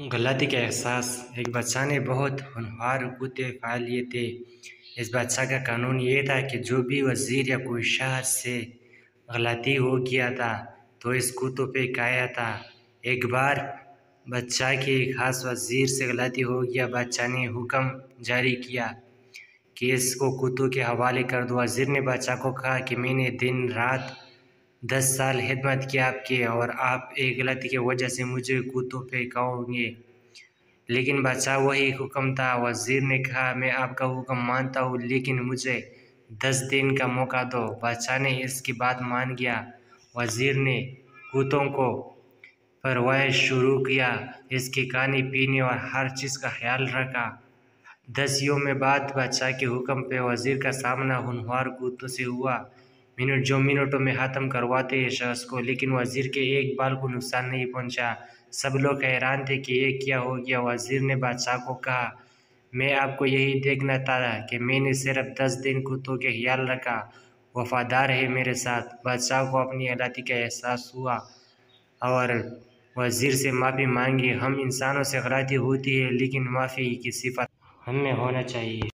غلطی کا احساس۔ ایک بادشاہ نے بہت ہونہار کتے پال لیے تھے۔ اس بادشاہ کا قانون یہ تھا کہ جو بھی وزیر یا کوئی شاہ سے غلطی ہو گیا تھا تو اس کتوں پہ کایا تھا۔ ایک بار بادشاہ کے ایک خاص وزیر سے غلطی ہو گیا۔ بادشاہ نے حکم جاری کیا کہ اس کو کتوں کے حوالے کر دو۔ وزیر نے بادشاہ کو کہا کہ میں نے دن رات 10 سال خدمت کی آپ کی، اور آپ ایک غلطی کی وجہ سے مجھے کتوں پہ کھاؤ گے۔ لیکن بادشاہ وہی حکم تھا۔ وزیر نے کہا میں آپ کا حکم مانتا ہوں، لیکن مجھے 10 دن کا موقع دو۔ بادشاہ نے اس کی بات مان گیا۔ وزیر نے کتوں کو پرورش شروع کیا، اس کے کھانے پینے اور ہر چیز کا خیال رکھا۔ 10 یوم بعد بادشاہ کے حکم پہ وزیر کا سامنا ہونہار کتوں سے ہوا، جو منٹوں میں ختم کرواتے اس شخص کو، لیکن وزیر کے ایک بال کو نقصان نہیں پہنچا۔ سب لوگ حیران تھے کہ یہ کیا ہو گیا۔ وزیر نے بادشاہ کو کہا میں آپ کو یہی دیکھنا تھا کہ میں نے صرف 10 دن کتوں کے خیال رکھا، وفادار ہے میرے ساتھ۔ بادشاہ کو اپنی غلطی کا احساس ہوا اور وزیر سے معافی مانگی۔ ہم انسانوں سے غلطی ہوتی ہے، لیکن معافی کی صفت ہم میں ہونا چاہیے۔